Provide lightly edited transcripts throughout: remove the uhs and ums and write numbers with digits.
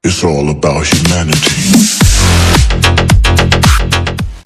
It's all about humanity.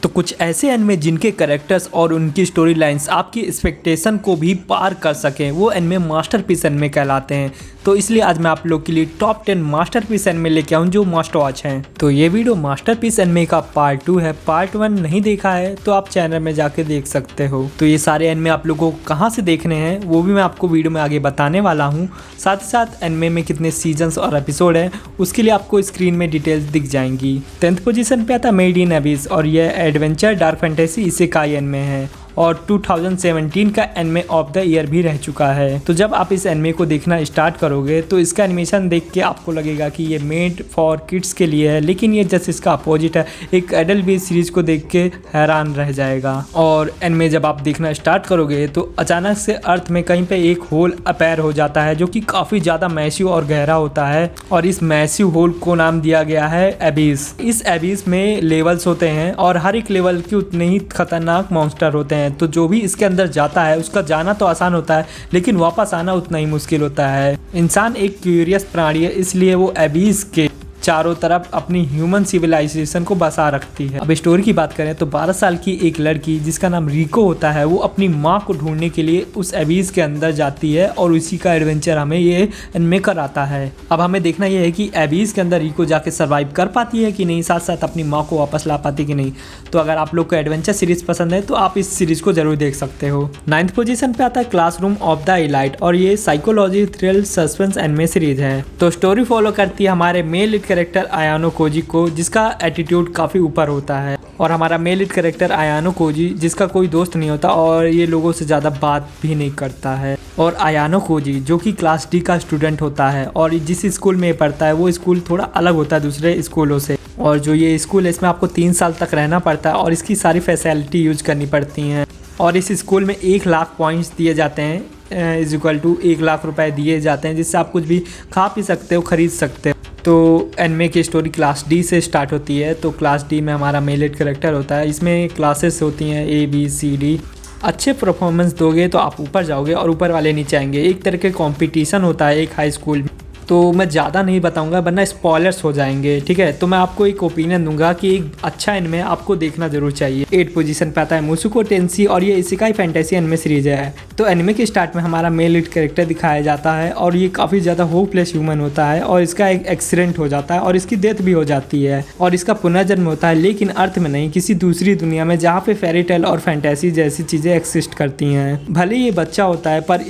तो कुछ ऐसे एनिमे जिनके कैरेक्टर्स और उनकी स्टोरी लाइन्स आपकी एक्सपेक्टेशन को भी पार कर सकें, वो एनिमे मास्टरपीस एनिमे कहलाते हैं। तो इसलिए आज मैं आप लोग के लिए टॉप 10 मास्टरपीस एनिमे लेके आऊँ जो मस्ट वॉच हैं। तो ये वीडियो मास्टरपीस एनिमे का पार्ट 2 है। पार्ट 1 नहीं देखा है तो आप चैनल में जाके देख सकते हो। तो ये सारे एनिमे आप लोगों को कहाँ से देखने हैं वो भी मैं आपको वीडियो में आगे बताने वाला हूँ। साथ ही साथ एनिमे में कितने सीजन्स और एपिसोड हैं उसके लिए आपको स्क्रीन में डिटेल्स दिख जाएंगी। 10th पोजीशन पे आता मेड इन एबिस और ये adventure dark fantasy isekai anime है और 2017 का एनिमे ऑफ द ईयर भी रह चुका है। तो जब आप इस एनिमे को देखना स्टार्ट करोगे तो इसका एनिमेशन देख के आपको लगेगा कि ये मेड फॉर किड्स के लिए है, लेकिन ये जस्ट इसका अपोजिट है। एक एडल्ट बेस्ड सीरीज को देख के हैरान रह जाएगा। और एनिमे जब आप देखना स्टार्ट करोगे तो अचानक से अर्थ में कहीं पे एक होल अपैर हो जाता है जो कि काफ़ी ज़्यादा मैसिव और गहरा होता है और इस मैसिव होल को नाम दिया गया है एबिस। इस एबिस में लेवल्स होते हैं और हर एक लेवल के उतने ही खतरनाक मॉन्स्टर होते हैं। तो जो भी इसके अंदर जाता है उसका जाना तो आसान होता है लेकिन वापस आना उतना ही मुश्किल होता है। इंसान एक क्यूरियस प्राणी है, इसलिए वो एबिस के चारों तरफ अपनी ह्यूमन सिविलाइजेशन को बसा रखती है। अब स्टोरी की बात करें तो 12 साल की एक लड़की जिसका नाम रिको होता है वो अपनी माँ को ढूंढने के लिए उस एबिस के अंदर जाती है और उसी का एडवेंचर हमें ये एनिमे कराता है। अब हमें देखना यह है कि एबिस के अंदर रिको जाके सर्वाइव कर पाती है कि नहीं, साथ साथ अपनी माँ को वापस ला पाती कि नहीं। तो अगर आप लोग को एडवेंचर सीरीज पसंद है तो आप इस सीरीज को जरूर देख सकते हो। 9th पोजीशन पे आता है क्लासरूम ऑफ द एलाइट और ये psychology thrill suspense anime series है। तो स्टोरी फॉलो करती है हमारे मेल लीड कैरेक्टर आयानो कोजी को जिसका एटीट्यूड काफ़ी ऊपर होता है और हमारा मेल लीड कैरेक्टर आयानो कोजी जिसका कोई दोस्त नहीं होता और ये लोगों से ज़्यादा बात भी नहीं करता है। और आयानो कोजी जो कि क्लास डी का स्टूडेंट होता है और जिस स्कूल में पढ़ता है वो स्कूल थोड़ा अलग होता है दूसरे स्कूलों से। और जो ये स्कूल है इसमें आपको 3 साल तक रहना पड़ता है और इसकी सारी फैसिलिटी यूज करनी पड़ती हैं। और इस स्कूल में 1 लाख पॉइंट्स दिए जाते हैं इज इक्वल टू 1 लाख रुपए दिए जाते हैं जिससे आप कुछ भी खा पी सकते हो, खरीद सकते हो। तो एनिमे की स्टोरी क्लास डी से स्टार्ट होती है। तो क्लास डी में हमारा मेल लीड कैरेक्टर होता है। इसमें क्लासेस होती हैं ABCD। अच्छे परफॉर्मेंस दोगे तो आप ऊपर जाओगे और ऊपर वाले नीचे आएंगे। एक तरह के कंपटीशन होता है एक हाई स्कूल में। तो मैं ज़्यादा नहीं बताऊंगा वरना स्पॉयलर्स हो जाएंगे, ठीक है। तो मैं आपको एक ओपिनियन दूंगा कि एक अच्छा एनिमे आपको देखना जरूर चाहिए। 8th पोजीशन पे आता है मुसुको टेंसी और ये इसेकाई फैंटेसी एनिमे सीरीज है। तो एनिमे के स्टार्ट में हमारा मेल लीड कैरेक्टर दिखाया जाता है और ये काफ़ी ज़्यादा होपलेस ह्यूमन होता है और इसका एक एक्सीडेंट हो जाता है और इसकी डेथ भी हो जाती है और इसका पुनर्जन्म होता है, लेकिन अर्थ में नहीं, किसी दूसरी दुनिया में जहाँ पे फेरी टेल और फैंटेसी जैसी चीज़ें एक्सिस्ट करती हैं। भले ये बच्चा होता है पर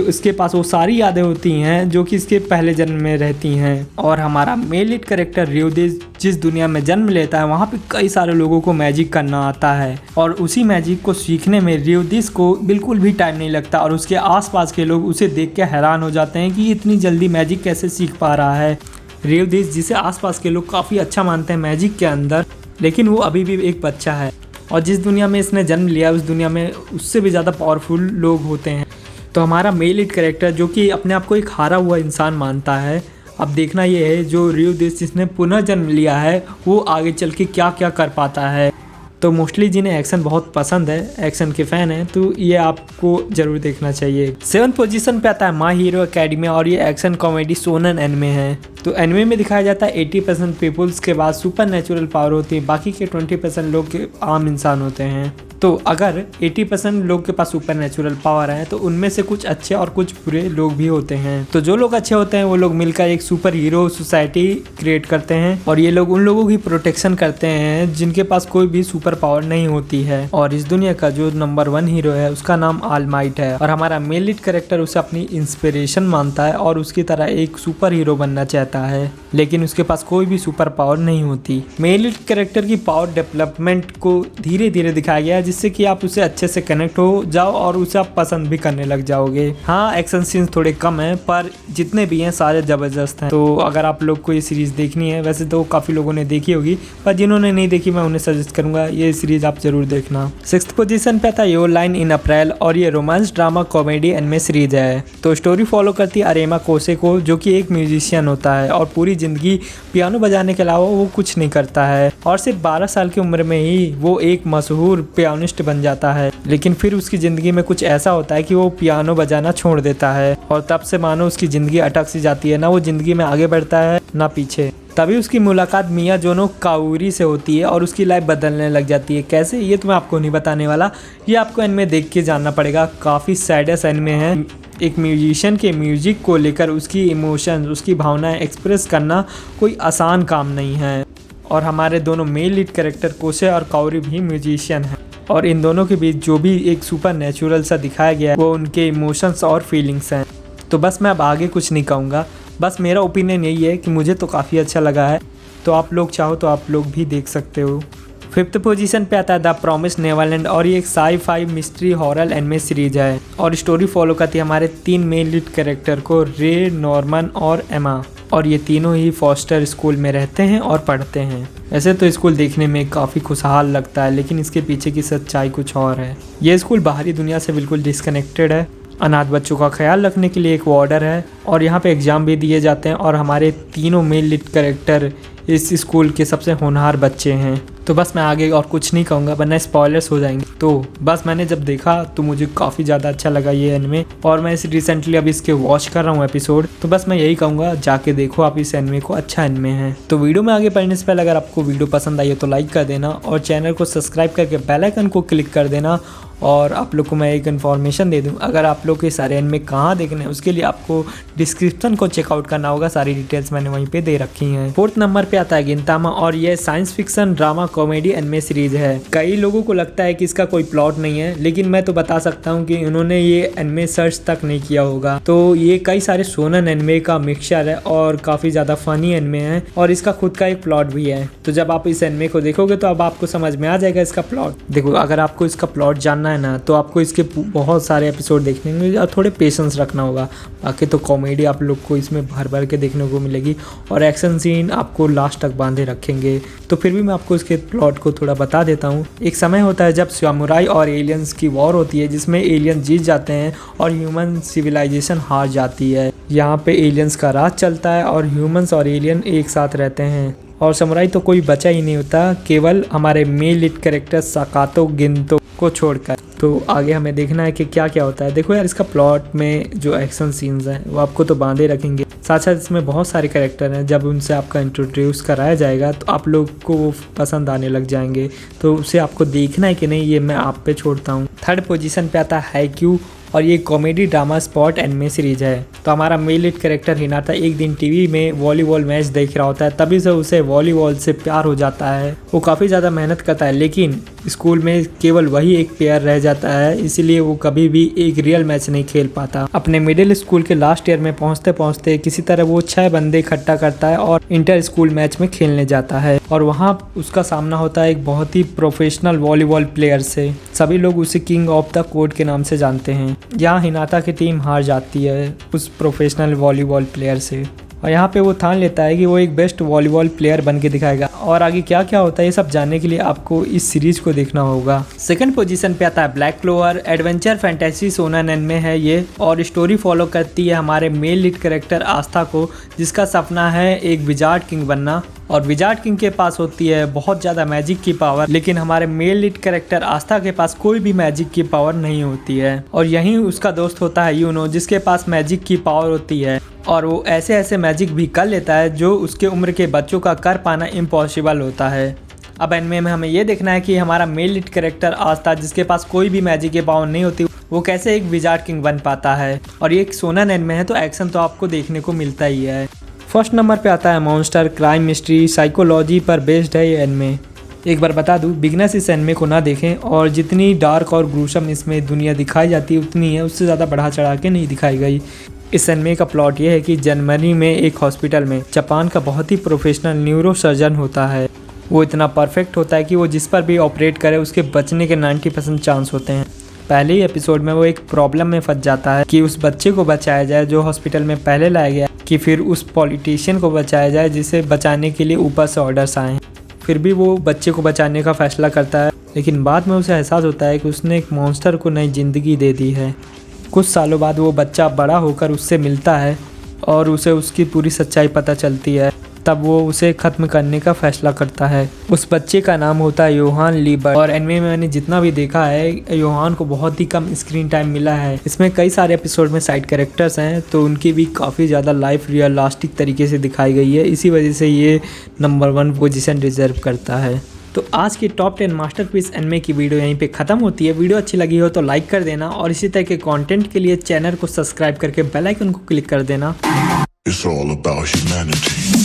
उसके पास वो सारी यादें होती हैं जो कि इसके पहले जन्म में रहती हैं। और हमारा मेल लीड कैरेक्टर रियोदेस जिस दुनिया में जन्म लेता है वहाँ पे कई सारे लोगों को मैजिक करना आता है और उसी मैजिक को सीखने में रियोदेस को बिल्कुल भी टाइम नहीं लगता और उसके आसपास के लोग उसे देख के हैरान हो जाते हैं कि इतनी जल्दी मैजिक कैसे सीख पा रहा है। रियोदेस जिसे आसपास के लोग काफ़ी अच्छा मानते हैं मैजिक के अंदर, लेकिन वो अभी भी एक बच्चा है और जिस दुनिया में इसने जन्म लिया उस दुनिया में उससे भी ज़्यादा पावरफुल लोग होते हैं। तो हमारा मेल लीड कैरेक्टर जो कि अपने आप को एक हारा हुआ इंसान मानता है। अब देखना ये है जो रियोदेस जिसने पुनर्जन्म लिया है वो आगे चल के क्या क्या कर पाता है। तो मोस्टली जिन्हें एक्शन बहुत पसंद है, एक्शन के फ़ैन हैं, तो ये आपको ज़रूर देखना चाहिए। 7th पोजीशन पे आता है माय हीरो एकेडमी और ये एक्शन कॉमेडी सोनन एनिमे है। तो एनिमे में दिखाया जाता है 80% पीपल्स के पास सुपर नेचुरल पावर होती है, बाकी के 20% लोग के आम इंसान होते हैं। तो अगर 80% लोग के पास सुपर नेचुरल पावर है तो उनमें से कुछ अच्छे और कुछ बुरे लोग भी होते हैं। तो जो लोग अच्छे होते हैं वो लोग मिलकर एक सुपर हीरो सोसाइटी क्रिएट करते हैं और ये लोग उन लोगों की प्रोटेक्शन करते हैं जिनके पास कोई भी सुपर पावर नहीं होती है। और इस दुनिया का जो नंबर 1 हीरो है उसका नाम ऑल माइट है और हमारा मेल लीड कैरेक्टर उसे अपनी इंस्पिरेशन मानता है और उसकी तरह एक सुपर हीरो बनना चाहता है, लेकिन उसके पास कोई भी सुपर पावर नहीं होती। मेल लीड कैरेक्टर की पावर डेवलपमेंट को धीरे धीरे दिखाया गया है जिससे कि आप उसे अच्छे से कनेक्ट हो जाओ और उसे आप पसंद भी करने लग जाओगे। हाँ, एक्शन सीन्स थोड़े कम हैं पर जितने भी हैं सारे जबरदस्त हैं। तो अगर आप लोग को ये सीरीज देखनी है, वैसे तो काफ़ी लोगों ने देखी होगी पर जिन्होंने नहीं देखी मैं उन्हें सजेस्ट करूंगा ये सीरीज आप जरूर देखना। 6th पोजीशन पे था योर लाइन इन अप्रैल और ये romance drama comedy anime series है। तो स्टोरी फॉलो करती है अरेमा कोसे को जो कि एक म्यूजिशियन होता है और पूरी ज़िंदगी पियानो बजाने के अलावा वो कुछ नहीं करता है और सिर्फ 12 साल की उम्र में ही वो एक मशहूर पियानिस्ट बन जाता है। लेकिन फिर उसकी ज़िंदगी में कुछ ऐसा होता है कि वो पियानो बजाना छोड़ देता है और तब से मानो उसकी ज़िंदगी अटक सी जाती है, ना वो ज़िंदगी में आगे बढ़ता है ना पीछे। तभी उसकी मुलाकात मियाज़ानो काओरी से होती है और उसकी लाइफ बदलने लग जाती है। कैसे, ये तो मैं आपको नहीं बताने वाला, ये आपको एनिमे देख के जानना पड़ेगा। काफ़ी सैडेस्ट एनिमे है। एक म्यूजिशियन के म्यूजिक को लेकर उसकी इमोशंस, उसकी भावनाएं एक्सप्रेस करना कोई आसान काम नहीं है। और हमारे दोनों मेल लीड कैरेक्टर कोसे और काओरी भी म्यूजिशियन हैं और इन दोनों के बीच जो भी एक सुपर नेचुरल सा दिखाया गया है वो उनके इमोशंस और फीलिंग्स हैं। तो बस मैं अब आगे कुछ नहीं कहूँगा, बस मेरा ओपिनियन यही है कि मुझे तो काफ़ी अच्छा लगा है। तो आप लोग चाहो तो आप लोग भी देख सकते हो। 5th पोजीशन पे आता है द प्रॉमिस्ड नेवरलैंड और ये एक sci-fi mystery horror anime series है और स्टोरी फॉलो करती है हमारे 3 मेन लीड कैरेक्टर को, रे, नॉर्मन और एमा। और ये तीनों ही फॉस्टर स्कूल में रहते हैं और पढ़ते हैं। ऐसे तो स्कूल देखने में काफ़ी खुशहाल लगता है, लेकिन इसके पीछे की सच्चाई कुछ और है। ये स्कूल बाहरी दुनिया से बिल्कुल डिस्कनेक्टेड है। अनाथ बच्चों का ख्याल रखने के लिए एक वार्डर है और यहाँ पे एग्ज़ाम भी दिए जाते हैं और हमारे तीनों मेन लीड कैरेक्टर इस स्कूल के सबसे होनहार बच्चे हैं। तो बस मैं आगे और कुछ नहीं कहूँगा वरना स्पॉयलर्स हो जाएंगे। तो बस मैंने जब देखा तो मुझे काफ़ी ज़्यादा अच्छा लगा ये एनिमे और मैं इस रिसेंटली अभी इसके वॉच कर रहा हूँ एपिसोड। तो बस मैं यही कहूँगा, जाके देखो आप इस एनिमे को, अच्छा एनिमे है। तो वीडियो में आगे बढ़ने से पहले अगर आपको वीडियो पसंद आई है तो लाइक कर देना और चैनल को सब्सक्राइब करके बेल आइकन को क्लिक कर देना। और आप लोग को मैं एक इन्फॉर्मेशन दे दूं, अगर आप लोग के सारे एनिमे कहाँ देखने हैं उसके लिए आपको डिस्क्रिप्शन को चेकआउट करना होगा, सारी डिटेल्स मैंने वहीं पे दे रखी हैं। 4th नंबर पे आता है गिनतामा और ये science fiction drama comedy anime series है। कई लोगों को लगता है कि इसका कोई प्लॉट नहीं है, लेकिन मैं तो बता सकता हूँ कि उन्होंने ये एनिमे सर्च तक नहीं किया होगा। तो ये कई सारे शोनन एनिमे का मिक्सचर है और काफ़ी ज़्यादा फनी एनिमे है और इसका खुद का एक प्लॉट भी है। तो जब आप इस एनिमे को देखोगे तो अब आपको समझ में आ जाएगा इसका प्लॉट। देखो, अगर आपको इसका प्लॉट जानना है ना तो आपको इसके बहुत सारे एपिसोड देखने होंगे और थोड़े पेशेंस रखना होगा। बाकी तो कॉमेडी आप लोग को इसमें भर भर के देखने को मिलेगी और एक्शन सीन आपको लास्ट तक बांधे रखेंगे। तो फिर भी मैं आपको इसके प्लॉट को थोड़ा बता देता हूँ। एक समय होता है जब सामुराई और एलियंस की वॉर होती है जिसमें एलियन जीत जाते हैं और ह्यूमन सिविलाइजेशन हार जाती है। यहाँ पे एलियंस का राज चलता है और ह्यूमंस और एलियन एक साथ रहते हैं और सामुराई तो कोई बचा ही नहीं होता, केवल हमारे मेन लीड कैरेक्टर साकातो गिंतो को छोड़कर। तो आगे हमें देखना है कि क्या क्या होता है। देखो यार, इसका प्लॉट में जो एक्शन सीन्स हैं वो आपको तो बांधे रखेंगे, साथ साथ इसमें बहुत सारे कैरेक्टर हैं। जब उनसे आपका इंट्रोड्यूस कराया जाएगा तो आप लोग को वो पसंद आने लग जाएंगे। तो उसे आपको देखना है कि नहीं, ये मैं आप पे छोड़ता हूँ। 3rd पोजीशन पे आता है हाईक्यू और ये comedy drama spot anime series है। तो हमारा मेन लीड कैरेक्टर हिनाता एक दिन टीवी में वॉलीबॉल मैच देख रहा होता है, तभी से उसे वॉलीबॉल से प्यार हो जाता है। वो काफ़ी ज़्यादा मेहनत करता है लेकिन स्कूल में केवल वही एक प्लेयर रह जाता है, इसीलिए वो कभी भी एक रियल मैच नहीं खेल पाता। अपने मिडिल स्कूल के लास्ट ईयर में पहुंचते पहुंचते किसी तरह वो 6 बंदे इकट्ठा करता है और इंटर स्कूल मैच में खेलने जाता है और वहाँ उसका सामना होता है एक बहुत ही प्रोफेशनल वॉलीबॉल प्लेयर से। सभी लोग उसे किंग ऑफ द कोर्ट के नाम से जानते हैं। यहाँ हिनाता की टीम हार जाती है उस प्रोफेशनल वॉलीबॉल प्लेयर से और यहाँ पे वो ठान लेता है कि वो एक बेस्ट वॉलीबॉल प्लेयर बन के दिखाएगा। और आगे क्या क्या होता है ये सब जानने के लिए आपको इस सीरीज को देखना होगा। 2nd पोजीशन पे आता है black clover, adventure fantasy shonen anime है ये और स्टोरी फॉलो करती है हमारे मेल लीड कैरेक्टर आस्था को, जिसका सपना है एक विजार्ड किंग बनना। और विजार्ड किंग के पास होती है बहुत ज़्यादा मैजिक की पावर, लेकिन हमारे मेल लीड कैरेक्टर आस्था के पास कोई भी मैजिक की पावर नहीं होती है। और यहीं उसका दोस्त होता है यूनो, जिसके पास मैजिक की पावर होती है और वो ऐसे ऐसे मैजिक भी कर लेता है जो उसके उम्र के बच्चों का कर पाना इम्पॉसिबल होता है। अब एनिमे में हमें ये देखना है कि हमारा मेल लीड कैरेक्टर आस्था, जिसके पास कोई भी मैजिक की पावर नहीं होती, वो कैसे एक विजार्ड किंग बन पाता है। और ये एक शोनन एनिमे है तो एक्शन तो आपको देखने को मिलता ही है। 1st नंबर पे आता है मॉन्स्टर, क्राइम, मिस्ट्री, साइकोलॉजी पर बेस्ड है ये एनिमे। एक बार बता दूं, बिगनर्स इस एनिमे को ना देखें और जितनी डार्क और ग्रूसम इसमें दुनिया दिखाई जाती है उतनी है, उससे ज़्यादा बढ़ा चढ़ा के नहीं दिखाई गई। इस एनिमे का प्लॉट ये है कि जर्मनी में एक हॉस्पिटल में जापान का बहुत ही प्रोफेशनल न्यूरो सर्जन होता है। वो इतना परफेक्ट होता है कि वो जिस पर भी ऑपरेट करे उसके बचने के 90% चांस होते हैं। पहले ही एपिसोड में वो एक प्रॉब्लम में फंस जाता है कि उस बच्चे को बचाया जाए जो हॉस्पिटल में पहले लाया गया, कि फिर उस पॉलिटिशियन को बचाया जाए जिसे बचाने के लिए ऊपर से ऑर्डर्स आए। फिर भी वो बच्चे को बचाने का फैसला करता है, लेकिन बाद में उसे एहसास होता है कि उसने एक मॉन्स्टर को नई ज़िंदगी दे दी है। कुछ सालों बाद वो बच्चा बड़ा होकर उससे मिलता है और उसे उसकी पूरी सच्चाई पता चलती है। तब वो उसे खत्म करने का फैसला करता है। उस बच्चे का नाम होता है योहान लीबर और एनिमे में मैंने जितना भी देखा है योहान को बहुत ही कम स्क्रीन टाइम मिला है। इसमें कई सारे एपिसोड में साइड कैरेक्टर्स हैं तो उनकी भी काफ़ी ज़्यादा लाइफ रियलिस्टिक तरीके से दिखाई गई है, इसी वजह से ये नंबर 1 पोजीशन डिजर्व करता है। तो आज की टॉप 10 मास्टरपीस एनिमे की वीडियो यहीं पे ख़त्म होती है। वीडियो अच्छी लगी हो तो लाइक कर देना और इसी तरह के कंटेंट के लिए चैनल को सब्सक्राइब करके बेल आइकन को क्लिक कर देना। It's all about humanity.